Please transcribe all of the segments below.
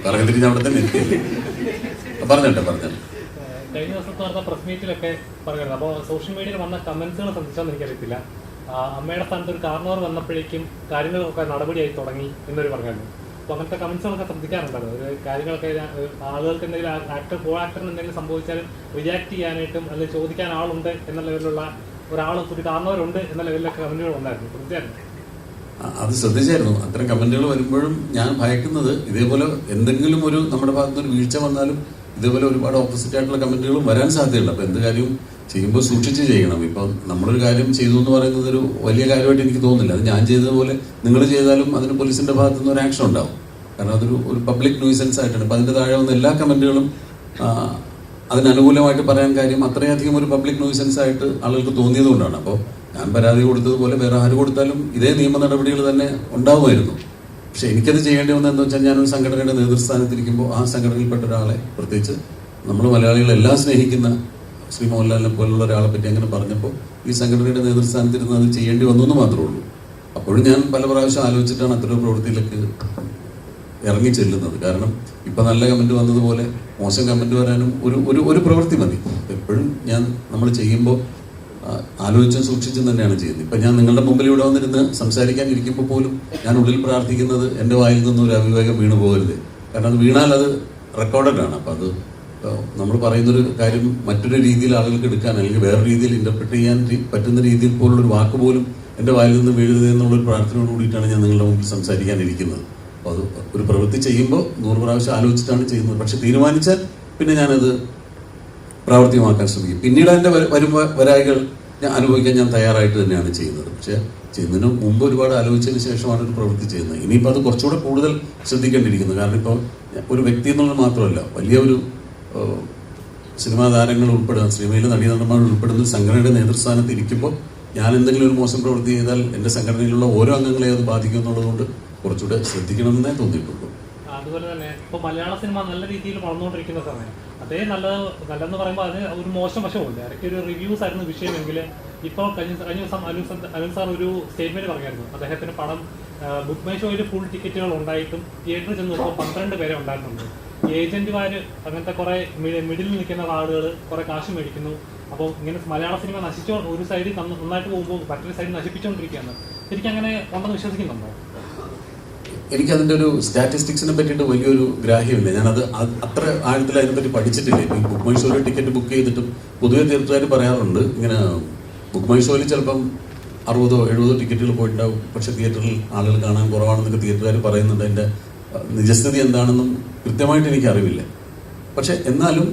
പറഞ്ഞിട്ട് അവിടെ തന്നെ എത്തിയില്ലേ? പറഞ്ഞോട്ടെ. കഴിഞ്ഞ ദിവസത്തെ നടന്ന പ്രസ് മീറ്റിലൊക്കെ പറയുന്നത്, അപ്പോൾ സോഷ്യൽ മീഡിയയിൽ വന്ന കമന്റ്സുകൾ ശ്രദ്ധിച്ചാൽ എനിക്കറിയത്തില്ല. അമ്മയുടെ സ്ഥാനത്ത് ഒരു കാർണവർ വന്നപ്പോഴേക്കും കാര്യങ്ങളൊക്കെ നടപടിയായി തുടങ്ങി എന്നൊരു പറഞ്ഞായിരുന്നു. അപ്പോൾ അങ്ങനത്തെ കമന്റ്സുകളൊക്കെ ശ്രദ്ധിക്കാറുണ്ടല്ലോ. ഒരു കാര്യങ്ങളൊക്കെ ആളുകൾക്ക് എന്തെങ്കിലും കോ ആക്ടറിന് എന്തെങ്കിലും സംഭവിച്ചാൽ റിയാക്ട് ചെയ്യാനായിട്ടും അല്ലെങ്കിൽ ചോദിക്കാൻ ആളുണ്ട് എന്ന ലെവലിലുള്ള ഒരു കാർണവരുണ്ട് എന്ന ലെവലിലൊക്കെ കമന്റുകൾ വന്നായിരുന്നു. ശ്രദ്ധിച്ചായിരുന്നു? അത് ശ്രദ്ധിച്ചായിരുന്നു. അത്തരം കമന്റുകൾ വരുമ്പോഴും ഞാൻ ഭയക്കുന്നത് ഇതേപോലെ എന്തെങ്കിലും ഒരു നമ്മുടെ ഭാഗത്തുനിന്ന് ഒരു വീഴ്ച വന്നാലും ഇതേപോലെ ഒരുപാട് ഓപ്പോസിറ്റ് ആയിട്ടുള്ള കമന്റുകളും വരാൻ സാധ്യതയുണ്ട്. അപ്പോൾ എന്ത് കാര്യവും ചെയ്യുമ്പോൾ സൂക്ഷിച്ച് ചെയ്യണം. ഇപ്പം നമ്മളൊരു കാര്യം ചെയ്തു എന്ന് പറയുന്നത് ഒരു വലിയ കാര്യമായിട്ട് എനിക്ക് തോന്നുന്നില്ല. അത് ഞാൻ ചെയ്തതുപോലെ നിങ്ങൾ ചെയ്താലും അതിന് പോലീസിന്റെ ഭാഗത്തുനിന്ന് ഒരു ആക്ഷൻ ഉണ്ടാവും. കാരണം അതൊരു പബ്ലിക് ന്യൂസൻസ് ആയിട്ടാണ്. അപ്പം അതിൻ്റെ താഴെ വന്ന എല്ലാ കമന്റുകളും അതിനനുകൂലമായിട്ട് പറയാൻ കാര്യം അത്രയധികം ഒരു പബ്ലിക് ന്യൂസൻസ് ആയിട്ട് ആളുകൾക്ക് തോന്നിയത് കൊണ്ടാണ്. അപ്പോൾ ഞാൻ പരാതി കൊടുത്തതുപോലെ വേറെ ആര് കൊടുത്താലും ഇതേ നിയമ നടപടികൾ തന്നെ ഉണ്ടാവുമായിരുന്നു. പക്ഷെ എനിക്കത് ചെയ്യേണ്ടി വന്നതെന്ന് വെച്ചാൽ ഞാനൊരു സംഘടനയുടെ നേതൃസ്ഥാനത്തിരിക്കുമ്പോൾ ആ സംഘടനയിൽപ്പെട്ട ഒരാളെ, പ്രത്യേകിച്ച് നമ്മൾ മലയാളികളെല്ലാം സ്നേഹിക്കുന്ന ശ്രീ മോഹൻലാലിനെ പോലുള്ള ഒരാളെ പറ്റി അങ്ങനെ പറഞ്ഞപ്പോൾ ഈ സംഘടനയുടെ നേതൃസ്ഥാനത്തിരുന്ന് അത് ചെയ്യേണ്ടി വന്നു എന്ന് മാത്രമേ ഉള്ളൂ. അപ്പോഴും ഞാൻ പല പ്രാവശ്യം ആലോചിച്ചിട്ടാണ് അത്തരം പ്രവൃത്തിയിലേക്ക് ഇറങ്ങി ചെല്ലുന്നത്. കാരണം ഇപ്പം നല്ല കമൻറ്റ് വന്നതുപോലെ മോശം കമൻറ്റ് വരാനും ഒരു പ്രവൃത്തി മതി. എപ്പോഴും നമ്മൾ ചെയ്യുമ്പോൾ ആലോചിച്ചും സൂക്ഷിച്ചും തന്നെയാണ് ചെയ്യുന്നത്. ഇപ്പം ഞാൻ നിങ്ങളുടെ മുമ്പിൽ ഇവിടെ വന്നിരുന്ന് സംസാരിക്കാൻ ഇരിക്കുമ്പോൾ പോലും ഞാൻ ഉള്ളിൽ പ്രാർത്ഥിക്കുന്നത് എൻ്റെ വായിൽ നിന്നും ഒരു അവിവേകം വീണു പോകരുത്. കാരണം അത് വീണാൽ അത് റെക്കോർഡഡ് ആണ്. അപ്പം അത് നമ്മൾ പറയുന്നൊരു കാര്യം മറ്റൊരു രീതിയിൽ ആളുകൾക്ക് എടുക്കാൻ അല്ലെങ്കിൽ വേറെ രീതിയിൽ ഇൻ്റർപ്രറ്റ് ചെയ്യാൻ പറ്റുന്ന രീതിയിൽ പോലുള്ളൊരു വാക്ക് പോലും എൻ്റെ വായിൽ നിന്ന് വീഴരുത് എന്നുള്ളൊരു പ്രാർത്ഥനയോട് കൂടിയിട്ടാണ് ഞാൻ നിങ്ങളുടെ മുമ്പിൽ സംസാരിക്കാനിരിക്കുന്നത്. അപ്പോൾ അത് ഒരു പ്രവൃത്തി ചെയ്യുമ്പോൾ 100 പ്രാവശ്യം ആലോചിച്ചിട്ടാണ് ചെയ്യുന്നത്. പക്ഷെ തീരുമാനിച്ചാൽ പിന്നെ ഞാനത് പ്രാവർത്തികമാക്കാൻ ശ്രമിക്കും. പിന്നീട് അതിൻ്റെ വരായികൾ അനുഭവിക്കാൻ ഞാൻ തയ്യാറായിട്ട് തന്നെയാണ് ചെയ്യുന്നത്. പക്ഷേ ചെയ്യുന്നതിന് മുമ്പ് ഒരുപാട് ആലോചിച്ചതിന് ശേഷമാണ് ഒരു പ്രവൃത്തി ചെയ്യുന്നത്. ഇനിയിപ്പോൾ അത് കുറച്ചുകൂടെ കൂടുതൽ ശ്രദ്ധിക്കേണ്ടിയിരിക്കുന്നു. കാരണം ഇപ്പോൾ ഒരു വ്യക്തി എന്നുള്ളത് മാത്രമല്ല, വലിയ ഒരു സിനിമാ താരങ്ങൾ ഉൾപ്പെടുന്ന, സിനിമയിലെ നടീനടന്മാർ ഉൾപ്പെടുന്ന സംഘടനയുടെ നേതൃസ്ഥാനത്ത് ഇരിക്കുമ്പോൾ ഞാൻ എന്തെങ്കിലും ഒരു മോശം പ്രവൃത്തി ചെയ്താൽ എൻ്റെ സംഘടനയിലുള്ള ഓരോ അംഗങ്ങളെ അത് ബാധിക്കും എന്നുള്ളതുകൊണ്ട് കുറച്ചുകൂടെ ശ്രദ്ധിക്കണമെന്നേ തോന്നിയിട്ടുള്ളൂ. അതുപോലെ തന്നെ ഇപ്പോൾ മലയാള സിനിമ നല്ല രീതിയിൽ വളർന്നുകൊണ്ടിരിക്കുന്ന സമയം, അതേ നല്ലതെന്ന് പറയുമ്പോൾ അതിന് ഒരു മോശം വശമുണ്ട്. ഇടയ്ക്ക് ഒരു റിവ്യൂസ് ആയിരുന്നു വിഷയമെങ്കിൽ ഇപ്പോൾ കഴിഞ്ഞ ദിവസം അനിൽ സാർ ഒരു സ്റ്റേറ്റ്മെന്റ് പറഞ്ഞായിരുന്നു. അദ്ദേഹത്തിന് പടം ബുക്ക് മൈ ഷോയിൽ ഫുൾ ടിക്കറ്റുകൾ ഉണ്ടായിട്ടും തിയേറ്ററിൽ ചെന്ന് നോക്കുമ്പോൾ 12 പേരെ ഉണ്ടായിട്ടുണ്ട്. ഏജന്റുമാർ അങ്ങനത്തെ കുറെ മിഡിൽ നിൽക്കുന്ന ആളുകൾ കുറെ കാശ് മേടിക്കുന്നു. അപ്പോൾ ഇങ്ങനെ മലയാള സിനിമ ഒരു സൈഡിൽ നന്നായിട്ട് പോകുമ്പോൾ മറ്റൊരു സൈഡിൽ നശിപ്പിച്ചുകൊണ്ടിരിക്കുകയാണ്. ശരിക്കും അങ്ങനെ ഉണ്ടെന്ന് വിശ്വസിക്കുന്നുണ്ടോ? എനിക്കതിൻ്റെ ഒരു സ്റ്റാറ്റിസ്റ്റിക്സിനെ പറ്റിയിട്ട് വലിയൊരു ഗ്രാഹ്യമില്ല. ഞാനത് അത്ര ആഴത്തിൽ അതിനെപ്പറ്റി പഠിച്ചിട്ടില്ല. ഇപ്പോൾ ബുക്ക് മൈ ഷോയിൽ ടിക്കറ്റ് ബുക്ക് ചെയ്തിട്ടും പൊതുവെ തീർച്ചയാർ പറയാറുണ്ട്, ഇങ്ങനെ ബുക്ക് മൈ ഷോയിൽ ചിലപ്പം 60-70 ടിക്കറ്റുകൾ പോയിട്ടുണ്ടാവും. പക്ഷേ തിയേറ്ററിൽ ആളുകൾ കാണാൻ കുറവാണെന്നൊക്കെ തിയേറ്ററുകാർ പറയുന്നുണ്ട്. അതിൻ്റെ നിജസ്ഥിതി എന്താണെന്നും കൃത്യമായിട്ട് എനിക്ക് അറിവില്ല. പക്ഷെ എന്നാലും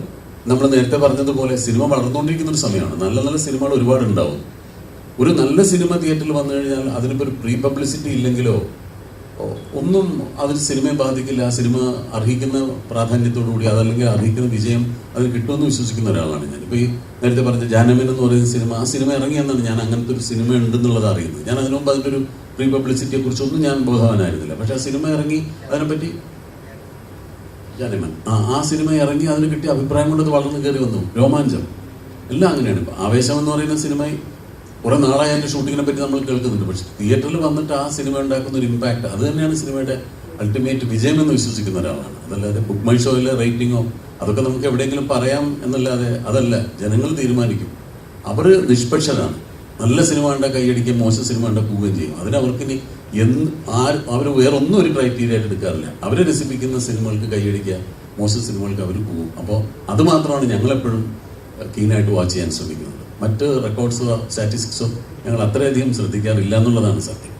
നമ്മൾ നേരത്തെ പറഞ്ഞതുപോലെ സിനിമ വളർന്നുകൊണ്ടിരിക്കുന്നൊരു സമയമാണ്. നല്ല നല്ല സിനിമകൾ ഒരുപാട് ഉണ്ടാവും. ഒരു നല്ല സിനിമ തിയേറ്ററിൽ വന്നു കഴിഞ്ഞാൽ അതിനിപ്പോൾ ഒരു പ്രീ പബ്ലിസിറ്റി ഇല്ലെങ്കിലോ ഒന്നും അതിന് സിനിമയെ ബാധിക്കില്ല. ആ സിനിമ അർഹിക്കുന്ന പ്രാധാന്യത്തോടുകൂടി അതല്ലെങ്കിൽ അർഹിക്കുന്ന വിജയം അതിന് കിട്ടുമെന്ന് വിശ്വസിക്കുന്ന ഒരാളാണ് ഞാൻ. ഇപ്പോൾ ഈ നേരത്തെ പറഞ്ഞ ജാനമൻ എന്ന് പറയുന്ന സിനിമ, ആ സിനിമ ഇറങ്ങിയെന്നാണ് ഞാൻ അങ്ങനത്തെ ഒരു സിനിമ ഉണ്ടെന്നുള്ളത് അറിയുന്നത്. ഞാൻ അതിനു മുമ്പ് അതിൻ്റെ ഒരു പ്രീ പബ്ലിസിറ്റിയെ കുറിച്ചൊന്നും ഞാൻ ബോധവാനായിരുന്നില്ല. പക്ഷെ ആ സിനിമ ഇറങ്ങി അതിനെപ്പറ്റി ജാനമൻ ആ സിനിമ ഇറങ്ങി അതിന് കിട്ടിയ അഭിപ്രായം കൊണ്ട് അത് വളർന്നു കയറി വന്നു. രോമാഞ്ചം എല്ലാം അങ്ങനെയാണ്. ഇപ്പോൾ ആവേശം എന്ന് പറയുന്ന സിനിമ കുറെ നാളായി അതിൻ്റെ ഷൂട്ടിങ്ങിനെ പറ്റി നമ്മൾ കേൾക്കുന്നുണ്ട്. പക്ഷെ തിയേറ്ററിൽ വന്നിട്ട് ആ സിനിമ ഉണ്ടാക്കുന്ന ഒരു ഇമ്പാക്ട് അത് തന്നെയാണ് സിനിമയുടെ അൾട്ടിമേറ്റ് വിജയം എന്ന് വിശ്വസിക്കുന്ന ഒരാളാണ്. അതല്ലാതെ ബുക്ക് മൈ ഷോയിലെ റേറ്റിങ്ങോ അതൊക്കെ നമുക്ക് എവിടെയെങ്കിലും പറയാം എന്നല്ലാതെ അതല്ല, ജനങ്ങൾ തീരുമാനിക്കും. അവർ നിഷ്പക്ഷരാണ്. നല്ല സിനിമ കണ്ടാൽ കൈയടിക്കുകയും മോശം സിനിമ കണ്ടാൽ പോവുകയും ചെയ്യും. അതിനവർക്കിനി അവർ വേറൊന്നും ഒരു ക്രൈറ്റീരിയ ആയിട്ട് എടുക്കാറില്ല. അവരെ രസിപ്പിക്കുന്ന സിനിമകൾക്ക് കൈയടിക്കുക, മോശം സിനിമകൾക്ക് അവർ പോകും. അപ്പോൾ അത് മാത്രമാണ് ഞങ്ങളെപ്പോഴും കീനായിട്ട് വാച്ച് ചെയ്യാൻ ശ്രമിക്കുന്നത്. മറ്റ് റെക്കോർഡ്സോ സ്റ്റാറ്റിസ്റ്റിക്സോ ഞങ്ങൾ അത്രയധികം ശ്രദ്ധിക്കാറില്ല എന്നുള്ളതാണ് സത്യം.